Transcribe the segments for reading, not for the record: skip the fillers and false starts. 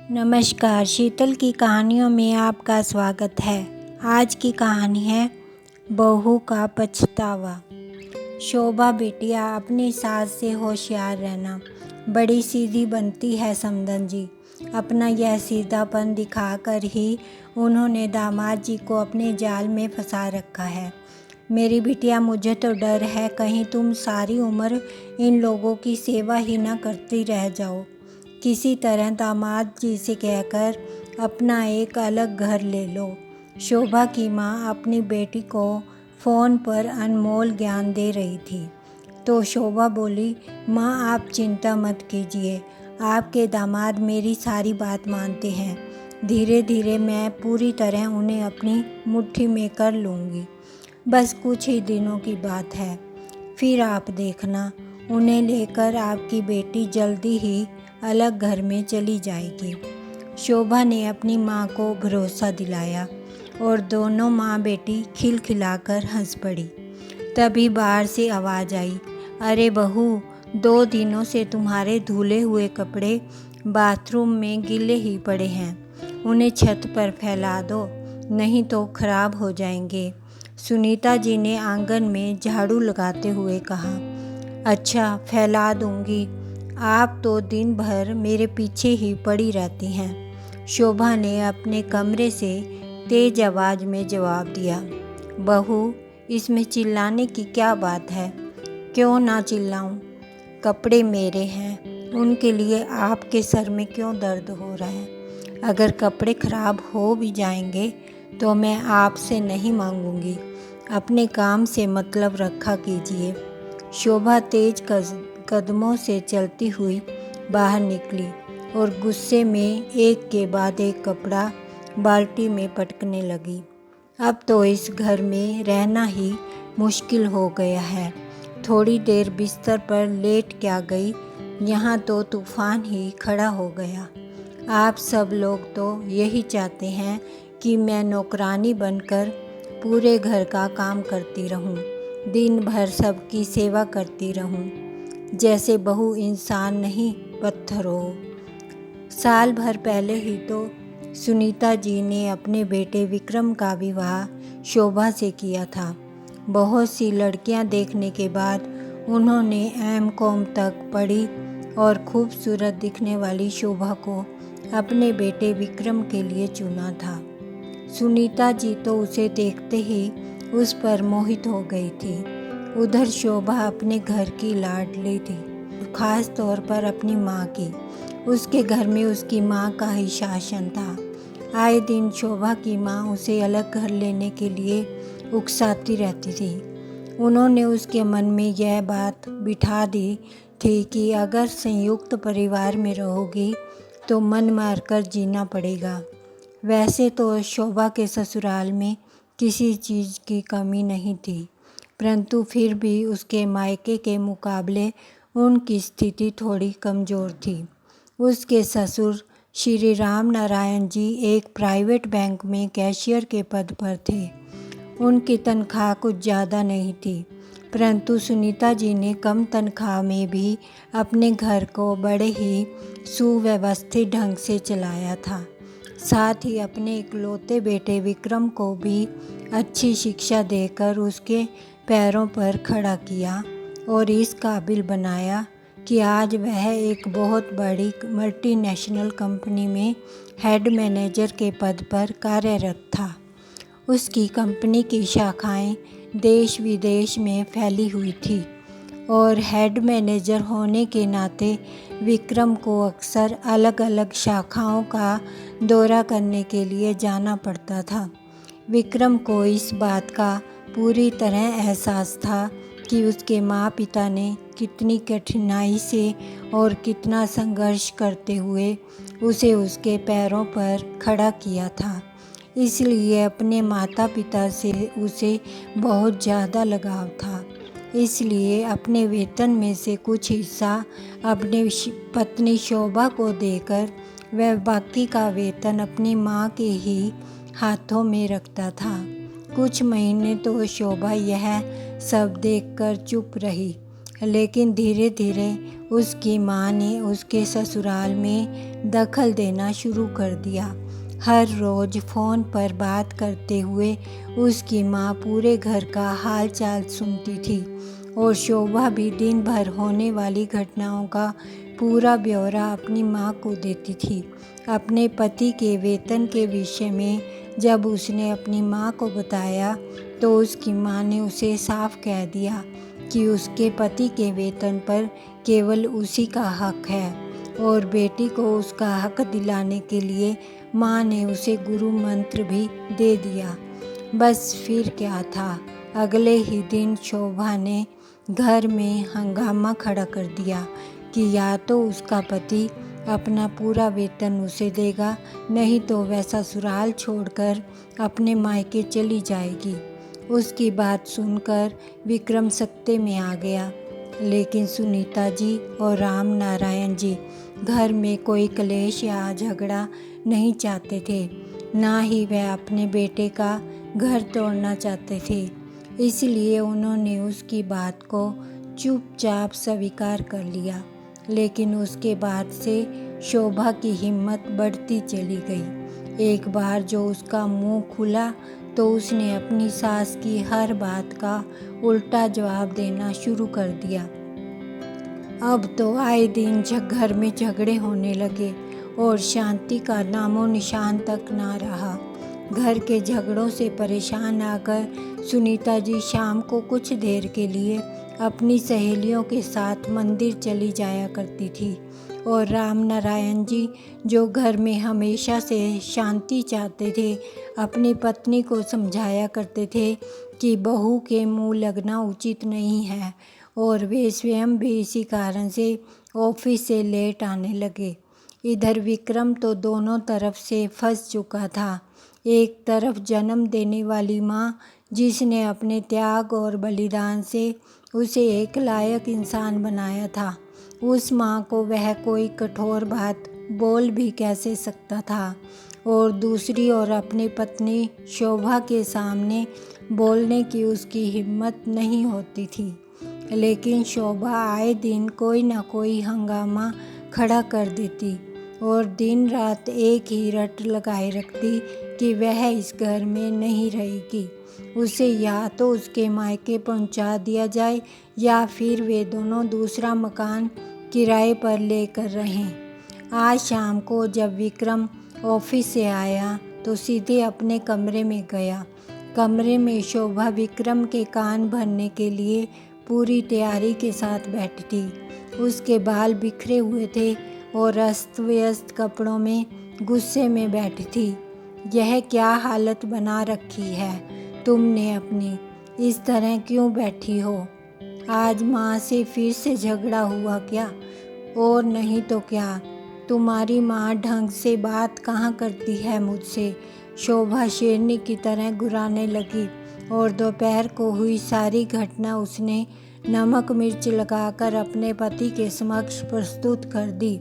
नमस्कार, शीतल की कहानियों में आपका स्वागत है। आज की कहानी है बहू का पछतावा। शोभा बेटिया, अपनी सास से होशियार रहना। बड़ी सीधी बनती है समधन जी। अपना यह सीधापन दिखाकर ही उन्होंने दामाद जी को अपने जाल में फंसा रखा है। मेरी बिटिया, मुझे तो डर है कहीं तुम सारी उम्र इन लोगों की सेवा ही ना करती रह जाओ। किसी तरह दामाद जी से कहकर अपना एक अलग घर ले लो। शोभा की माँ अपनी बेटी को फ़ोन पर अनमोल ज्ञान दे रही थी। तो शोभा बोली, माँ आप चिंता मत कीजिए, आपके दामाद मेरी सारी बात मानते हैं। धीरे धीरे मैं पूरी तरह उन्हें अपनी मुट्ठी में कर लूँगी। बस कुछ ही दिनों की बात है, फिर आप देखना, उन्हें लेकर आपकी बेटी जल्दी ही अलग घर में चली जाएगी। शोभा ने अपनी माँ को भरोसा दिलाया और दोनों माँ बेटी खिलखिलाकर हंस पड़ी। तभी बाहर से आवाज़ आई, अरे बहू, 2 दिनों से तुम्हारे धुले हुए कपड़े बाथरूम में गीले ही पड़े हैं, उन्हें छत पर फैला दो, नहीं तो खराब हो जाएंगे। सुनीता जी ने आंगन में झाड़ू लगाते हुए कहा। अच्छा, फैला दूंगी, आप तो दिन भर मेरे पीछे ही पड़ी रहती हैं, शोभा ने अपने कमरे से तेज आवाज़ में जवाब दिया। बहू, इसमें चिल्लाने की क्या बात है, क्यों ना चिल्लाऊं? कपड़े मेरे हैं, उनके लिए आपके सर में क्यों दर्द हो रहा है? अगर कपड़े खराब हो भी जाएंगे तो मैं आपसे नहीं मांगूंगी, अपने काम से मतलब रखा कीजिए। शोभा तेज कदमों से चलती हुई बाहर निकली और गुस्से में एक के बाद एक कपड़ा बाल्टी में पटकने लगी। अब तो इस घर में रहना ही मुश्किल हो गया है। थोड़ी देर बिस्तर पर लेट क्या गई, यहाँ तो तूफान ही खड़ा हो गया। आप सब लोग तो यही चाहते हैं कि मैं नौकरानी बनकर पूरे घर का काम करती रहूं, दिन भर सबकी सेवा करती रहूं, जैसे बहू इंसान नहीं पत्थर हो। साल भर पहले ही तो सुनीता जी ने अपने बेटे विक्रम का विवाह शोभा से किया था। बहुत सी लड़कियां देखने के बाद उन्होंने एम.कॉम तक पढ़ी और खूबसूरत दिखने वाली शोभा को अपने बेटे विक्रम के लिए चुना था। सुनीता जी तो उसे देखते ही उस पर मोहित हो गई थी। उधर शोभा अपने घर की लाडली थी, खास तौर पर अपनी माँ की। उसके घर में उसकी माँ का ही शासन था। आए दिन शोभा की माँ उसे अलग घर लेने के लिए उकसाती रहती थी। उन्होंने उसके मन में यह बात बिठा दी थी कि अगर संयुक्त परिवार में रहोगी तो मन मारकर जीना पड़ेगा। वैसे तो शोभा के ससुराल में किसी चीज़ की कमी नहीं थी, परंतु फिर भी उसके मायके के मुकाबले उनकी स्थिति थोड़ी कमज़ोर थी। उसके ससुर श्री राम नारायण जी एक प्राइवेट बैंक में कैशियर के पद पर थे। उनकी तनख्वाह कुछ ज़्यादा नहीं थी, परंतु सुनीता जी ने कम तनख्वाह में भी अपने घर को बड़े ही सुव्यवस्थित ढंग से चलाया था। साथ ही अपने इकलौते बेटे विक्रम को भी अच्छी शिक्षा देकर उसके पैरों पर खड़ा किया और इस काबिल बनाया कि आज वह एक बहुत बड़ी मल्टीनेशनल कंपनी में हेड मैनेजर के पद पर कार्यरत था। उसकी कंपनी की शाखाएं देश विदेश में फैली हुई थी और हेड मैनेजर होने के नाते विक्रम को अक्सर अलग अलग शाखाओं का दौरा करने के लिए जाना पड़ता था। विक्रम को इस बात का पूरी तरह एहसास था कि उसके माँ पिता ने कितनी कठिनाई से और कितना संघर्ष करते हुए उसे उसके पैरों पर खड़ा किया था। इसलिए अपने माता पिता से उसे बहुत ज़्यादा लगाव था। इसलिए अपने वेतन में से कुछ हिस्सा अपनी पत्नी शोभा को देकर वह बाकी का वेतन अपनी माँ के ही हाथों में रखता था। कुछ महीने तो शोभा यह सब देखकर चुप रही, लेकिन धीरे धीरे उसकी माँ ने उसके ससुराल में दखल देना शुरू कर दिया। हर रोज़ फ़ोन पर बात करते हुए उसकी माँ पूरे घर का हाल चाल सुनती थी और शोभा भी दिन भर होने वाली घटनाओं का पूरा ब्यौरा अपनी माँ को देती थी। अपने पति के वेतन के विषय में जब उसने अपनी माँ को बताया तो उसकी माँ ने उसे साफ कह दिया कि उसके पति के वेतन पर केवल उसी का हक है और बेटी को उसका हक दिलाने के लिए माँ ने उसे गुरु मंत्र भी दे दिया। बस फिर क्या था, अगले ही दिन शोभा ने घर में हंगामा खड़ा कर दिया कि या तो उसका पति अपना पूरा वेतन उसे देगा, नहीं तो वह ससुराल छोड़कर अपने मायके चली जाएगी। उसकी बात सुनकर विक्रम सत्ते में आ गया, लेकिन सुनीता जी और राम नारायण जी घर में कोई क्लेश या झगड़ा नहीं चाहते थे, ना ही वह अपने बेटे का घर तोड़ना चाहते थे। इसलिए उन्होंने उसकी बात को चुपचाप स्वीकार कर लिया। लेकिन उसके बाद से शोभा की हिम्मत बढ़ती चली गई। एक बार जो उसका मुंह खुला तो उसने अपनी सास की हर बात का उल्टा जवाब देना शुरू कर दिया। अब तो आए दिन घर में झगड़े होने लगे और शांति का नामो निशान तक ना रहा। घर के झगड़ों से परेशान आकर सुनीता जी शाम को कुछ देर के लिए अपनी सहेलियों के साथ मंदिर चली जाया करती थी और राम नारायण जी, जो घर में हमेशा से शांति चाहते थे, अपनी पत्नी को समझाया करते थे कि बहू के मुंह लगना उचित नहीं है और वे स्वयं भी इसी कारण से ऑफिस से लेट आने लगे। इधर विक्रम तो दोनों तरफ से फंस चुका था। एक तरफ जन्म देने वाली माँ, जिसने अपने त्याग और बलिदान से उसे एक लायक इंसान बनाया था, उस माँ को वह कोई कठोर बात बोल भी कैसे सकता था, और दूसरी ओर अपनी पत्नी शोभा के सामने बोलने की उसकी हिम्मत नहीं होती थी। लेकिन शोभा आए दिन कोई ना कोई हंगामा खड़ा कर देती और दिन रात एक ही रट लगाए रखती कि वह इस घर में नहीं रहेगी। उसे या तो उसके मायके पहुंचा दिया जाए या फिर वे दोनों दूसरा मकान किराए पर लेकर रहें। आज शाम को जब विक्रम ऑफिस से आया तो सीधे अपने कमरे में गया। कमरे में शोभा विक्रम के कान भरने के लिए पूरी तैयारी के साथ बैठी थी। उसके बाल बिखरे हुए थे और अस्त व्यस्त कपड़ों में गुस्से में बैठी थी। यह क्या हालत बना रखी है तुमने अपनी, इस तरह क्यों बैठी हो? आज माँ से फिर से झगड़ा हुआ क्या? और नहीं तो क्या, तुम्हारी माँ ढंग से बात कहाँ करती है मुझसे? शोभा शेरनी की तरह गुर्राने लगी और दोपहर को हुई सारी घटना उसने नमक मिर्च लगाकर अपने पति के समक्ष प्रस्तुत कर दी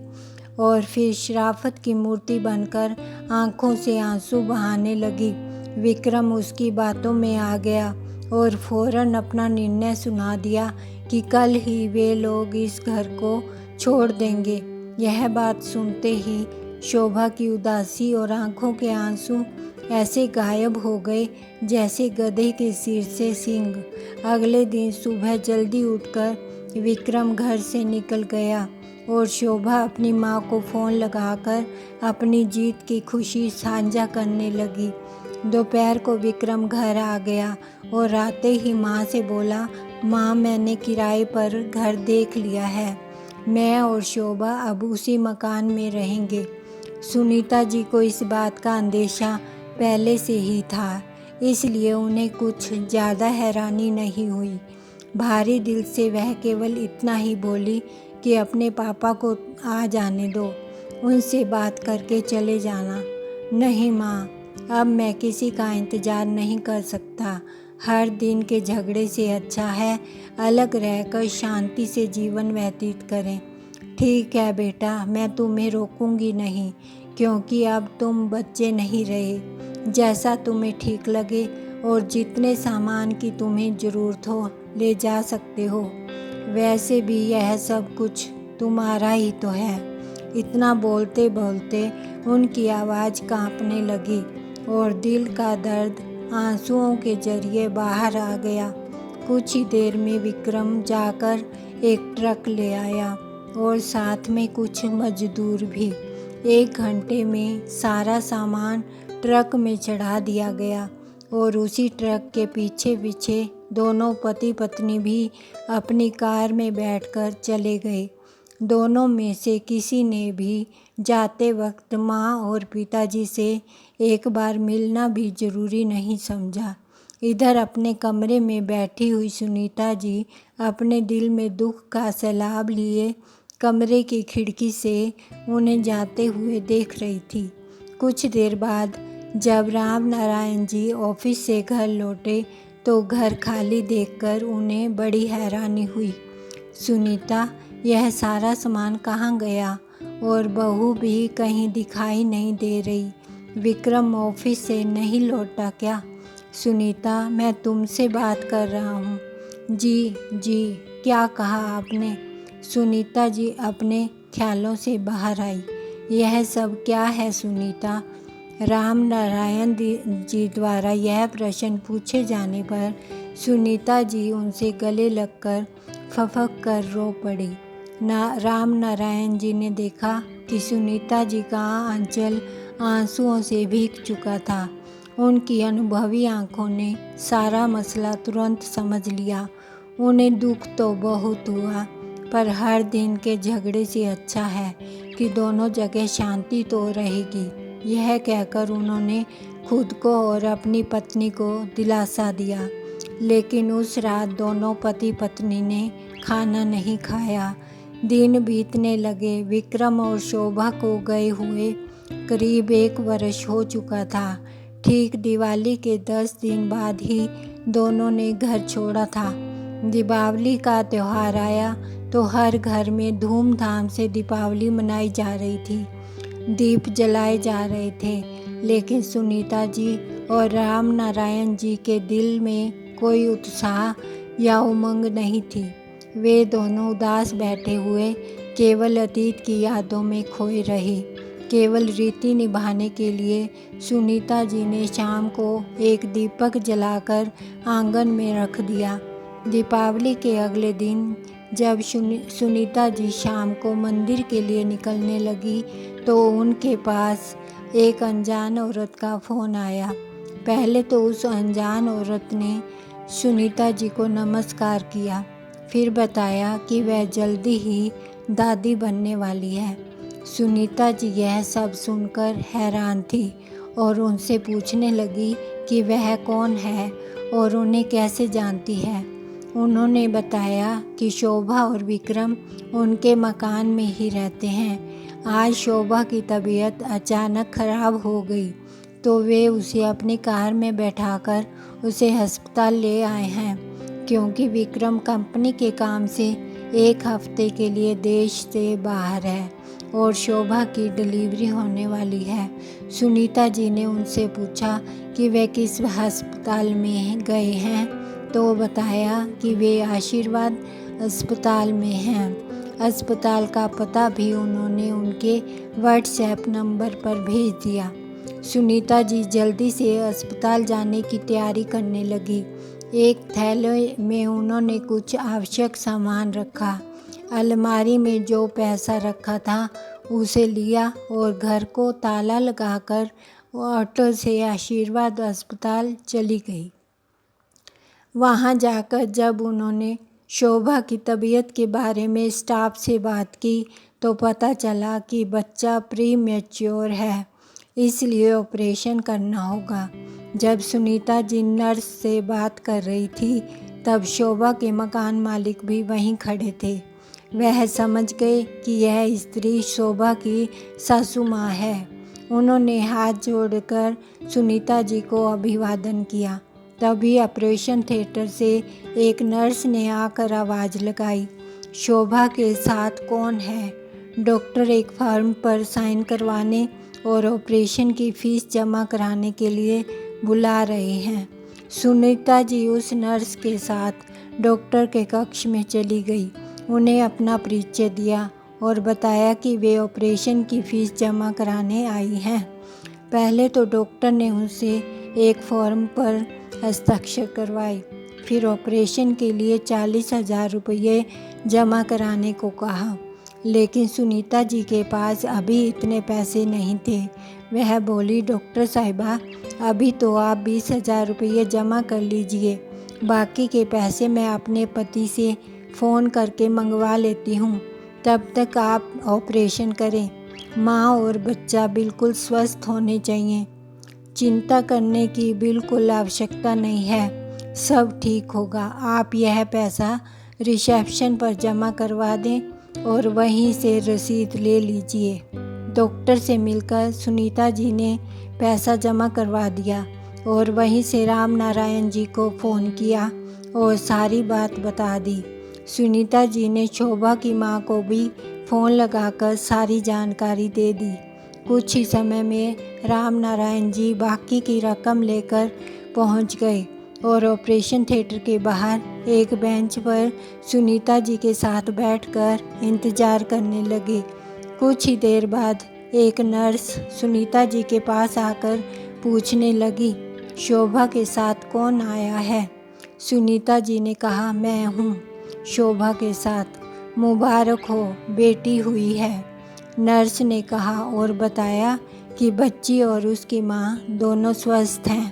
और फिर शराफत की मूर्ति बनकर आंखों से आंसू बहाने लगी। विक्रम उसकी बातों में आ गया और फौरन अपना निर्णय सुना दिया कि कल ही वे लोग इस घर को छोड़ देंगे। यह बात सुनते ही शोभा की उदासी और आंखों के आंसू ऐसे गायब हो गए जैसे गधे के सिर से सींग। अगले दिन सुबह जल्दी उठकर विक्रम घर से निकल गया और शोभा अपनी माँ को फ़ोन लगाकर अपनी जीत की खुशी साझा करने लगी। दोपहर को विक्रम घर आ गया और आते ही माँ से बोला, माँ मैंने किराए पर घर देख लिया है, मैं और शोभा अब उसी मकान में रहेंगे। सुनीता जी को इस बात का अंदेशा पहले से ही था, इसलिए उन्हें कुछ ज़्यादा हैरानी नहीं हुई। भारी दिल से वह केवल इतना ही बोली कि अपने पापा को आ जाने दो, उनसे बात करके चले जाना। नहीं माँ, अब मैं किसी का इंतज़ार नहीं कर सकता। हर दिन के झगड़े से अच्छा है अलग रहकर शांति से जीवन व्यतीत करें। ठीक है बेटा, मैं तुम्हें रोकूंगी नहीं, क्योंकि अब तुम बच्चे नहीं रहे। जैसा तुम्हें ठीक लगे और जितने सामान की तुम्हें ज़रूरत हो ले जा सकते हो। वैसे भी यह सब कुछ तुम्हारा ही तो है। इतना बोलते बोलते उनकी आवाज़ कांपने लगी और दिल का दर्द आंसुओं के जरिए बाहर आ गया। कुछ ही देर में विक्रम जाकर एक ट्रक ले आया और साथ में कुछ मजदूर भी। 1 घंटे में सारा सामान ट्रक में चढ़ा दिया गया और उसी ट्रक के पीछे पीछे दोनों पति पत्नी भी अपनी कार में बैठकर चले गए। दोनों में से किसी ने भी जाते वक्त माँ और पिताजी से एक बार मिलना भी ज़रूरी नहीं समझा। इधर अपने कमरे में बैठी हुई सुनीता जी अपने दिल में दुख का सैलाब लिए कमरे की खिड़की से उन्हें जाते हुए देख रही थी। कुछ देर बाद जब राम नारायण जी ऑफिस से घर लौटे तो घर खाली देखकर उन्हें बड़ी हैरानी हुई। सुनीता, यह सारा सामान कहाँ गया? और बहू भी कहीं दिखाई नहीं दे रही। विक्रम ऑफिस से नहीं लौटा क्या? सुनीता, मैं तुमसे बात कर रहा हूँ। जी जी, क्या कहा आपने? सुनीता जी अपने ख्यालों से बाहर आई। यह सब क्या है सुनीता? राम नारायण जी द्वारा यह प्रश्न पूछे जाने पर सुनीता जी उनसे गले लगकर फफक कर रो पड़ी। राम नारायण जी ने देखा कि सुनीता जी का आंचल आंसुओं से भीग चुका था। उनकी अनुभवी आंखों ने सारा मसला तुरंत समझ लिया। उन्हें दुख तो बहुत हुआ, पर हर दिन के झगड़े से अच्छा है कि दोनों जगह शांति तो रहेगी। यह कहकर उन्होंने खुद को और अपनी पत्नी को दिलासा दिया। लेकिन उस रात दोनों पति पत्नी ने खाना नहीं खाया। दिन बीतने लगे। विक्रम और शोभा को गए हुए करीब 1 वर्ष हो चुका था। ठीक दिवाली के 10 दिन बाद ही दोनों ने घर छोड़ा था। दीपावली का त्यौहार आया तो हर घर में धूमधाम से दीपावली मनाई जा रही थी। दीप जलाए जा रहे थे, लेकिन सुनीता जी और राम नारायण जी के दिल में कोई उत्साह या उमंग नहीं थी। वे दोनों उदास बैठे हुए केवल अतीत की यादों में खोए रहे। केवल रीति निभाने के लिए सुनीता जी ने शाम को एक दीपक जलाकर आंगन में रख दिया। दीपावली के अगले दिन जब सुनीता जी शाम को मंदिर के लिए निकलने लगी तो उनके पास एक अनजान औरत का फ़ोन आया। पहले तो उस अनजान औरत ने सुनीता जी को नमस्कार किया, फिर बताया कि वह जल्दी ही दादी बनने वाली है। सुनीता जी यह सब सुनकर हैरान थी और उनसे पूछने लगी कि वह कौन है और उन्हें कैसे जानती है। उन्होंने बताया कि शोभा और विक्रम उनके मकान में ही रहते हैं। आज शोभा की तबीयत अचानक खराब हो गई तो वे उसे अपनी कार में बैठाकर उसे अस्पताल ले आए हैं, क्योंकि विक्रम कंपनी के काम से 1 हफ्ते के लिए देश से बाहर है और शोभा की डिलीवरी होने वाली है। सुनीता जी ने उनसे पूछा कि वे किस अस्पताल में गए हैं तो बताया कि वे आशीर्वाद अस्पताल में हैं। अस्पताल का पता भी उन्होंने उनके व्हाट्सएप नंबर पर भेज दिया। सुनीता जी जल्दी से अस्पताल जाने की तैयारी करने लगी। एक थैले में उन्होंने कुछ आवश्यक सामान रखा। अलमारी में जो पैसा रखा था उसे लिया और घर को ताला लगाकर ऑटो से आशीर्वाद अस्पताल चली गई। वहाँ जाकर जब उन्होंने शोभा की तबीयत के बारे में स्टाफ से बात की तो पता चला कि बच्चा प्रीमैच्योर है, इसलिए ऑपरेशन करना होगा। जब सुनीता जी नर्स से बात कर रही थी तब शोभा के मकान मालिक भी वहीं खड़े थे। वह समझ गए कि यह स्त्री शोभा की सासू माँ है। उन्होंने हाथ जोड़कर सुनीता जी को अभिवादन किया। तभी ऑपरेशन थिएटर से एक नर्स ने आकर आवाज़ लगाई, शोभा के साथ कौन है? डॉक्टर एक फॉर्म पर साइन करवाने और ऑपरेशन की फ़ीस जमा कराने के लिए बुला रहे हैं। सुनीता जी उस नर्स के साथ डॉक्टर के कक्ष में चली गई। उन्हें अपना परिचय दिया और बताया कि वे ऑपरेशन की फीस जमा कराने आई हैं। पहले तो डॉक्टर ने उनसे एक फॉर्म पर हस्ताक्षर करवाए, फिर ऑपरेशन के लिए 40,000 रुपये जमा कराने को कहा, लेकिन सुनीता जी के पास अभी इतने पैसे नहीं थे। वह बोली, डॉक्टर साहिबा, अभी तो आप 20,000 रुपये जमा कर लीजिए, बाकी के पैसे मैं अपने पति से फ़ोन करके मंगवा लेती हूँ, तब तक आप ऑपरेशन करें। माँ और बच्चा बिल्कुल स्वस्थ होने चाहिए, चिंता करने की बिल्कुल आवश्यकता नहीं है, सब ठीक होगा। आप यह पैसा रिसेप्शन पर जमा करवा दें और वहीं से रसीद ले लीजिए। डॉक्टर से मिलकर सुनीता जी ने पैसा जमा करवा दिया और वहीं से राम नारायण जी को फ़ोन किया और सारी बात बता दी। सुनीता जी ने शोभा की माँ को भी फ़ोन लगाकर सारी जानकारी दे दी। कुछ ही समय में राम नारायण जी बाकी की रकम लेकर पहुंच गए और ऑपरेशन थिएटर के बाहर एक बेंच पर सुनीता जी के साथ बैठकर इंतज़ार करने लगे। कुछ ही देर बाद एक नर्स सुनीता जी के पास आकर पूछने लगी, शोभा के साथ कौन आया है? सुनीता जी ने कहा, मैं हूँ शोभा के साथ, मुबारक हो, बेटी हुई है। नर्स ने कहा और बताया कि बच्ची और उसकी माँ दोनों स्वस्थ हैं।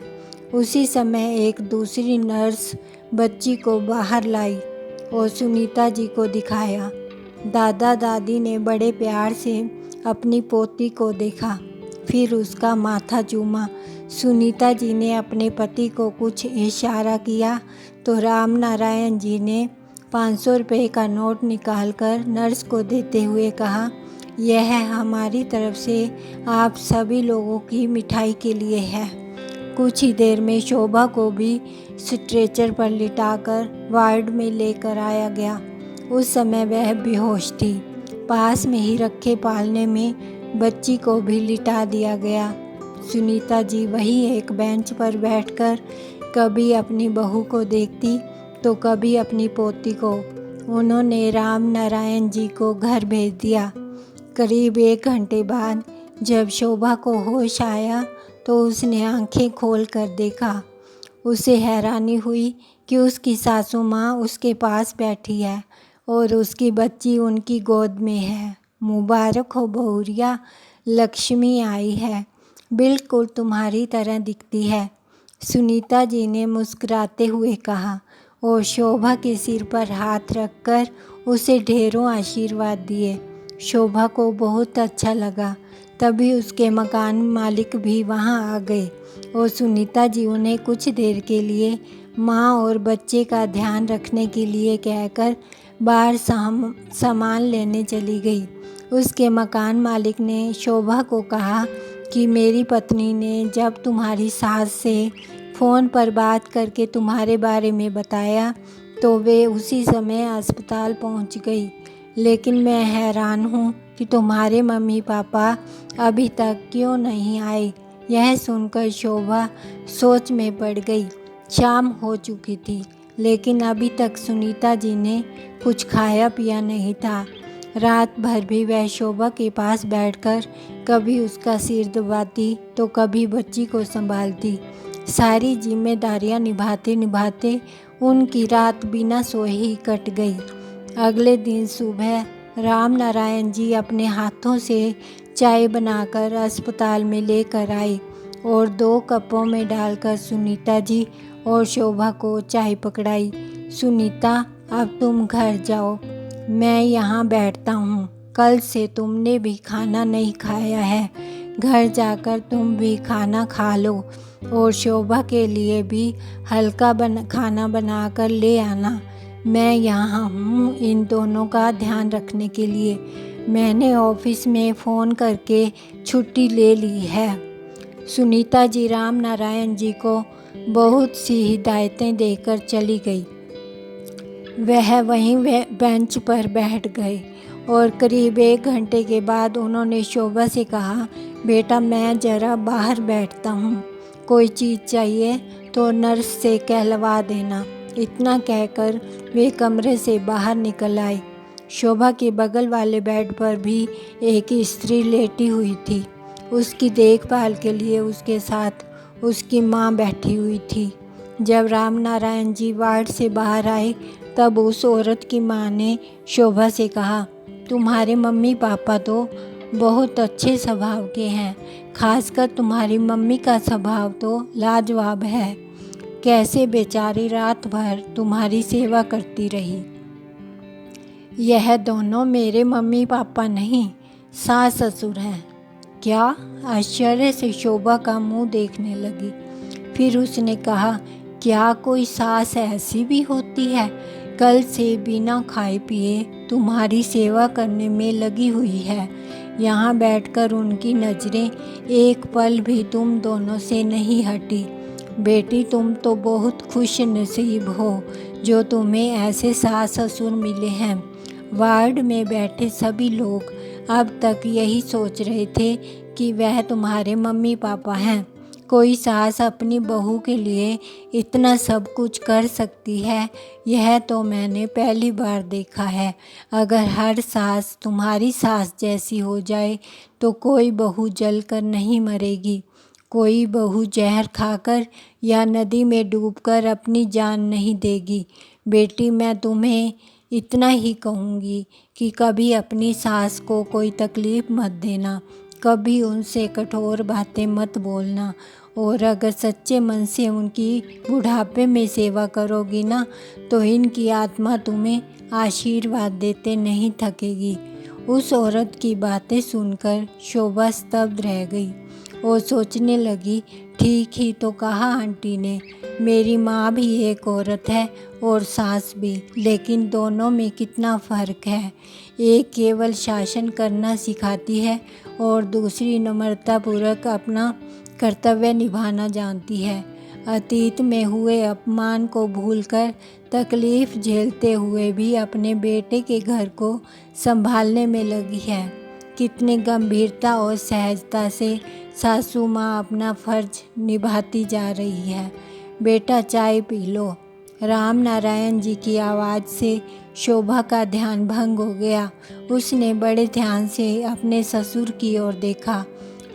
उसी समय एक दूसरी नर्स बच्ची को बाहर लाई और सुनीता जी को दिखाया। दादा दादी ने बड़े प्यार से अपनी पोती को देखा, फिर उसका माथा चूमा। सुनीता जी ने अपने पति को कुछ इशारा किया तो राम नारायण जी ने 500 रुपये का नोट निकालकर नर्स को देते हुए कहा, यह हमारी तरफ से आप सभी लोगों की मिठाई के लिए है। कुछ ही देर में शोभा को भी स्ट्रेचर पर लिटाकर वार्ड में लेकर आया गया। उस समय वह बेहोश थी। पास में ही रखे पालने में बच्ची को भी लिटा दिया गया। सुनीता जी वही एक बेंच पर बैठकर कभी अपनी बहू को देखती तो कभी अपनी पोती को। उन्होंने राम नारायण जी को घर भेज दिया। करीब 1 घंटे बाद जब शोभा को होश आया तो उसने आंखें खोल कर देखा। उसे हैरानी हुई कि उसकी सासू माँ उसके पास बैठी है और उसकी बच्ची उनकी गोद में है। मुबारक हो बहुरिया, लक्ष्मी आई है, बिल्कुल तुम्हारी तरह दिखती है, सुनीता जी ने मुस्कुराते हुए कहा और शोभा के सिर पर हाथ रखकर उसे ढेरों आशीर्वाद दिए। शोभा को बहुत अच्छा लगा। तभी उसके मकान मालिक भी वहां आ गए और सुनीता जी उन्हें कुछ देर के लिए माँ और बच्चे का ध्यान रखने के लिए कहकर बाहर सामान लेने चली गई। उसके मकान मालिक ने शोभा को कहा कि मेरी पत्नी ने जब तुम्हारी सास से फ़ोन पर बात करके तुम्हारे बारे में बताया तो वे उसी समय अस्पताल पहुंच गई, लेकिन मैं हैरान हूँ कि तुम्हारे मम्मी पापा अभी तक क्यों नहीं आए। यह सुनकर शोभा सोच में पड़ गई। शाम हो चुकी थी, लेकिन अभी तक सुनीता जी ने कुछ खाया पिया नहीं था। रात भर भी वह शोभा के पास बैठकर कभी उसका सिर दबाती तो कभी बच्ची को संभालती। सारी जिम्मेदारियां निभाते निभाते उनकी रात बिना सोए ही कट गई। अगले दिन सुबह राम नारायण जी अपने हाथों से चाय बनाकर अस्पताल में लेकर आए और 2 कपों में डालकर सुनीता जी और शोभा को चाय पकड़ाई। सुनीता, अब तुम घर जाओ, मैं यहाँ बैठता हूँ। कल से तुमने भी खाना नहीं खाया है, घर जाकर तुम भी खाना खा लो और शोभा के लिए भी हल्का खाना बनाकर ले आना। मैं यहाँ हूँ इन दोनों का ध्यान रखने के लिए। मैंने ऑफिस में फ़ोन करके छुट्टी ले ली है। सुनीता जी राम नारायण जी को बहुत सी हिदायतें देकर चली गई। वह वहीं बेंच पर बैठ गए और करीब 1 घंटे के बाद उन्होंने शोभा से कहा, बेटा मैं ज़रा बाहर बैठता हूँ, कोई चीज़ चाहिए तो नर्स से कहलवा देना। इतना कहकर वे कमरे से बाहर निकल आई। शोभा के बगल वाले बेड पर भी एक स्त्री लेटी हुई थी। उसकी देखभाल के लिए उसके साथ उसकी माँ बैठी हुई थी। जब रामनारायण जी वार्ड से बाहर आए तब उस औरत की माँ ने शोभा से कहा, तुम्हारे मम्मी पापा तो बहुत अच्छे स्वभाव के हैं, खासकर तुम्हारी मम्मी का स्वभाव तो लाजवाब है। कैसे बेचारी रात भर तुम्हारी सेवा करती रही। यह दोनों मेरे मम्मी पापा नहीं, सास ससुर हैं। क्या? आश्चर्य से शोभा का मुंह देखने लगी। फिर उसने कहा, क्या कोई सास ऐसी भी होती है? कल से बिना खाए पिए तुम्हारी सेवा करने में लगी हुई है। यहाँ बैठकर उनकी नज़रें एक पल भी तुम दोनों से नहीं हटी। बेटी, तुम तो बहुत खुश नसीब हो जो तुम्हें ऐसे सास ससुर मिले हैं। वार्ड में बैठे सभी लोग अब तक यही सोच रहे थे कि वह तुम्हारे मम्मी पापा हैं। कोई सास अपनी बहू के लिए इतना सब कुछ कर सकती है, यह तो मैंने पहली बार देखा है। अगर हर सास तुम्हारी सास जैसी हो जाए तो कोई बहू जलकर नहीं मरेगी, कोई बहू जहर खाकर या नदी में डूबकर अपनी जान नहीं देगी। बेटी, मैं तुम्हें इतना ही कहूँगी कि कभी अपनी सास को कोई तकलीफ़ मत देना, कभी उनसे कठोर बातें मत बोलना, और अगर सच्चे मन से उनकी बुढ़ापे में सेवा करोगी ना तो इनकी आत्मा तुम्हें आशीर्वाद देते नहीं थकेगी। उस औरत की बातें सुनकर शोभा स्तब्ध रह गई और सोचने लगी, ठीक ही तो कहा आंटी ने। मेरी माँ भी एक औरत है और सास भी, लेकिन दोनों में कितना फ़र्क है। एक केवल शासन करना सिखाती है और दूसरी नम्रतापूर्वक अपना कर्तव्य निभाना जानती है। अतीत में हुए अपमान को भूलकर तकलीफ़ झेलते हुए भी अपने बेटे के घर को संभालने में लगी है। कितनी गंभीरता और सहजता से सासू माँ अपना फ़र्ज निभाती जा रही है। बेटा, चाय पी लो। रामनारायण जी की आवाज़ से शोभा का ध्यान भंग हो गया। उसने बड़े ध्यान से अपने ससुर की ओर देखा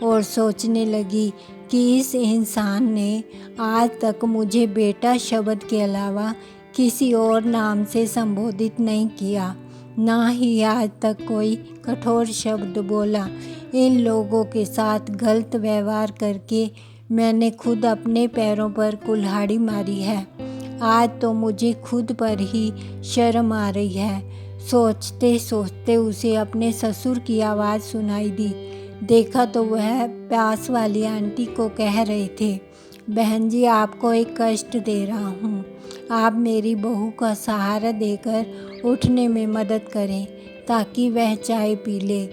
और सोचने लगी कि इस इंसान ने आज तक मुझे बेटा शब्द के अलावा किसी और नाम से संबोधित नहीं किया, ना ही आज तक कोई कठोर शब्द बोला। इन लोगों के साथ गलत व्यवहार करके मैंने खुद अपने पैरों पर कुल्हाड़ी मारी है। आज तो मुझे खुद पर ही शर्म आ रही है। सोचते सोचते उसे अपने ससुर की आवाज़ सुनाई दी। देखा तो वह पास वाली आंटी को कह रहे थे, बहन जी, आपको एक कष्ट दे रहा हूँ, आप मेरी बहू का सहारा देकर उठने में मदद करें ताकि वह चाय पी ले।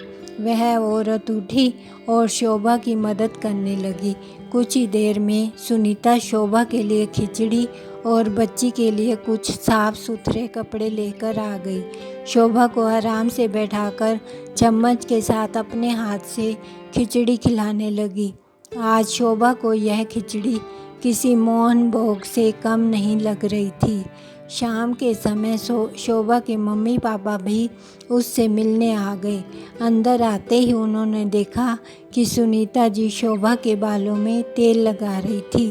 वह औरत उठी और शोभा की मदद करने लगी। कुछ ही देर में सुनीता शोभा के लिए खिचड़ी और बच्ची के लिए कुछ साफ सुथरे कपड़े लेकर आ गई। शोभा को आराम से बैठाकर चम्मच के साथ अपने हाथ से खिचड़ी खिलाने लगी। आज शोभा को यह खिचड़ी किसी मोहन भोग से कम नहीं लग रही थी। शाम के समय शोभा के मम्मी पापा भी उससे मिलने आ गए। अंदर आते ही उन्होंने देखा कि सुनीता जी शोभा के बालों में तेल लगा रही थी।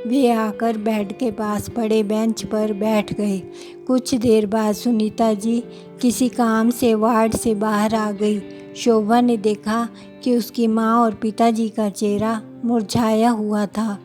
वे आकर बेड के पास पड़े बेंच पर बैठ गए। कुछ देर बाद सुनीता जी किसी काम से वार्ड से बाहर आ गई। शोभा ने देखा कि उसकी माँ और पिताजी का चेहरा मुरझाया हुआ था।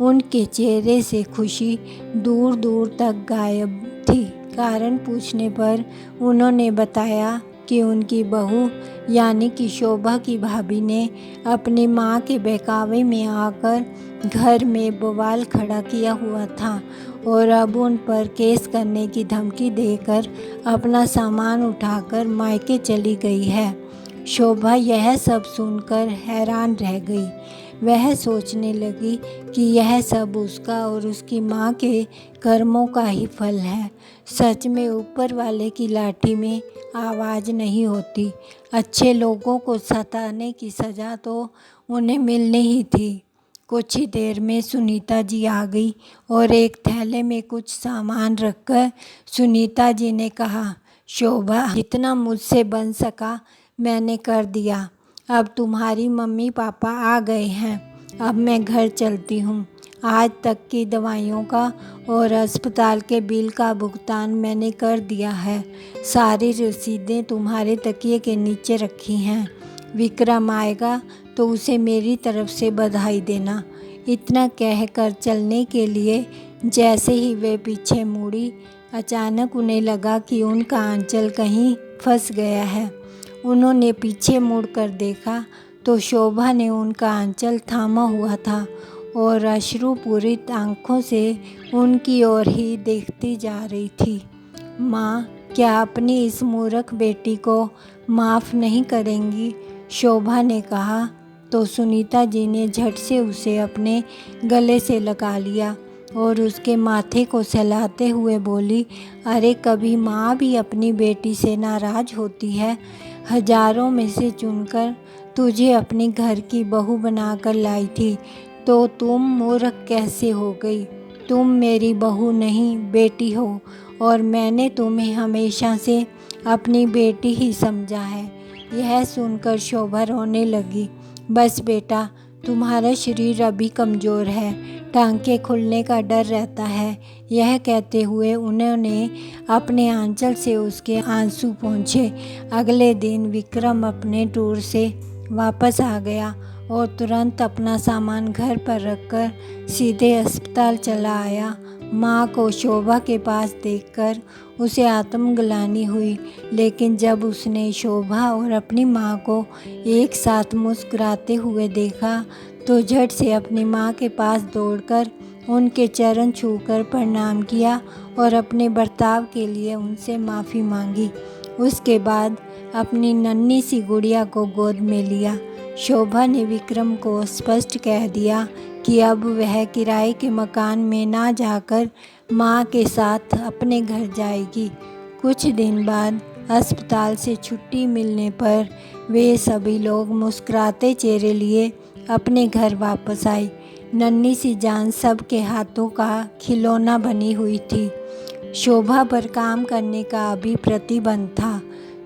उनके चेहरे से खुशी दूर दूर तक गायब थी। कारण पूछने पर उन्होंने बताया कि उनकी बहू यानी कि शोभा की भाभी ने अपनी माँ के बहकावे में आकर घर में बवाल खड़ा किया हुआ था और अब उन पर केस करने की धमकी देकर अपना सामान उठाकर मायके चली गई है। शोभा यह सब सुनकर हैरान रह गई। वह सोचने लगी कि यह सब उसका और उसकी माँ के कर्मों का ही फल है। सच में ऊपर वाले की लाठी में आवाज़ नहीं होती। अच्छे लोगों को सताने की सज़ा तो उन्हें मिलनी ही थी। कुछ ही देर में सुनीता जी आ गई और एक थैले में कुछ सामान रखकर सुनीता जी ने कहा, शोभा, जितना मुझसे बन सका मैंने कर दिया। अब तुम्हारी मम्मी पापा आ गए हैं, अब मैं घर चलती हूँ। आज तक की दवाइयों का और अस्पताल के बिल का भुगतान मैंने कर दिया है। सारी रसीदें तुम्हारे तकिए के नीचे रखी हैं। विक्रम आएगा तो उसे मेरी तरफ से बधाई देना। इतना कहकर चलने के लिए जैसे ही वे पीछे मुड़ी, अचानक उन्हें लगा कि उनका आंचल कहीं फंस गया है। उन्होंने पीछे मुड़कर देखा तो शोभा ने उनका आंचल थामा हुआ था और अश्रुपूरित आंखों से उनकी ओर ही देखती जा रही थी। माँ, क्या अपनी इस मूर्ख बेटी को माफ़ नहीं करेंगी? शोभा ने कहा तो सुनीता जी ने झट से उसे अपने गले से लगा लिया और उसके माथे को सहलाते हुए बोली, अरे कभी माँ भी अपनी बेटी से नाराज़ होती है? हजारों में से चुनकर तुझे अपने घर की बहू बनाकर लाई थी, तो तुम मूर्ख कैसे हो गई? तुम मेरी बहू नहीं बेटी हो और मैंने तुम्हें हमेशा से अपनी बेटी ही समझा है। यह सुनकर शोभा रोने लगी। बस बेटा, तुम्हारा शरीर अभी कमज़ोर है, टांके खुलने का डर रहता है। यह कहते हुए उन्होंने अपने आंचल से उसके आंसू पोंछे। अगले दिन विक्रम अपने टूर से वापस आ गया और तुरंत अपना सामान घर पर रखकर सीधे अस्पताल चला आया। माँ को शोभा के पास देखकर उसे आत्मग्लानि हुई, लेकिन जब उसने शोभा और अपनी माँ को एक साथ मुस्कुराते हुए देखा तो झट से अपनी माँ के पास दौड़कर उनके चरण छूकर प्रणाम किया और अपने बर्ताव के लिए उनसे माफ़ी मांगी। उसके बाद अपनी नन्ही सी गुड़िया को गोद में लिया। शोभा ने विक्रम को स्पष्ट कह दिया कि अब वह किराए के मकान में ना जाकर माँ के साथ अपने घर जाएगी। कुछ दिन बाद अस्पताल से छुट्टी मिलने पर वे सभी लोग मुस्कुराते चेहरे लिए अपने घर वापस आई। नन्ही सी जान सबके हाथों का खिलौना बनी हुई थी। शोभा पर काम करने का अभी प्रतिबंध था,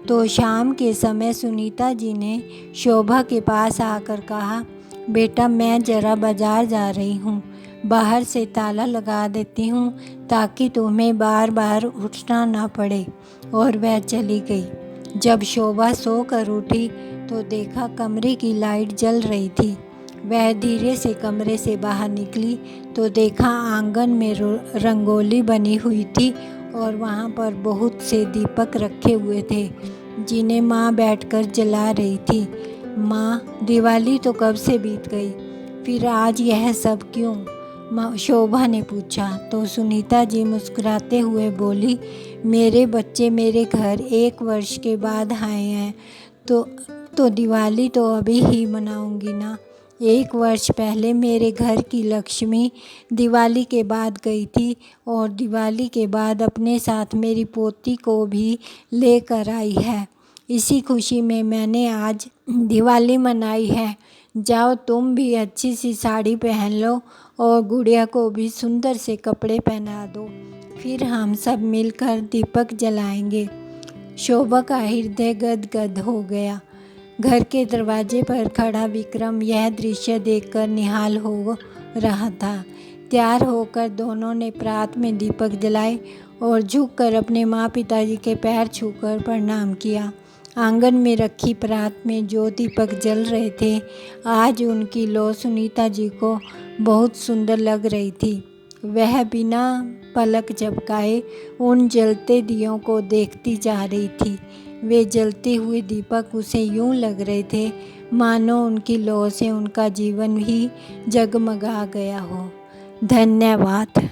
तो शाम के समय सुनीता जी ने शोभा के पास आकर कहा, बेटा, मैं ज़रा बाज़ार जा रही हूँ, बाहर से ताला लगा देती हूँ ताकि तुम्हें बार बार उठना ना पड़े। और वह चली गई। जब शोभा सोकर उठी तो देखा कमरे की लाइट जल रही थी। वह धीरे से कमरे से बाहर निकली तो देखा आंगन में रंगोली बनी हुई थी और वहाँ पर बहुत से दीपक रखे हुए थे जिन्हें माँ बैठकर जला रही थी। माँ, दिवाली तो कब से बीत गई, फिर आज यह सब क्यों? माँ, शोभा ने पूछा तो सुनीता जी मुस्कुराते हुए बोली, मेरे बच्चे मेरे घर 1 वर्ष के बाद आए हैं तो दिवाली तो अभी ही मनाऊंगी ना। 1 वर्ष पहले मेरे घर की लक्ष्मी दिवाली के बाद गई थी और दिवाली के बाद अपने साथ मेरी पोती को भी लेकर आई है। इसी खुशी में मैंने आज दिवाली मनाई है। जाओ, तुम भी अच्छी सी साड़ी पहन लो और गुड़िया को भी सुंदर से कपड़े पहना दो, फिर हम सब मिलकर दीपक जलाएंगे। शोभा का हृदय गदगद हो गया। घर के दरवाजे पर खड़ा विक्रम यह दृश्य देखकर निहाल हो रहा था। तैयार होकर दोनों ने प्रात में दीपक जलाए और झुककर अपने माँ पिताजी के पैर छूकर प्रणाम किया। आंगन में रखी परात में जो दीपक जल रहे थे, आज उनकी लौ सुनीता जी को बहुत सुंदर लग रही थी। वह बिना पलक झपकाए उन जलते दियों को देखती जा रही थी। वे जलते हुए दीपक उसे यूं लग रहे थे मानो उनकी लौ से उनका जीवन ही जगमगा गया हो। धन्यवाद।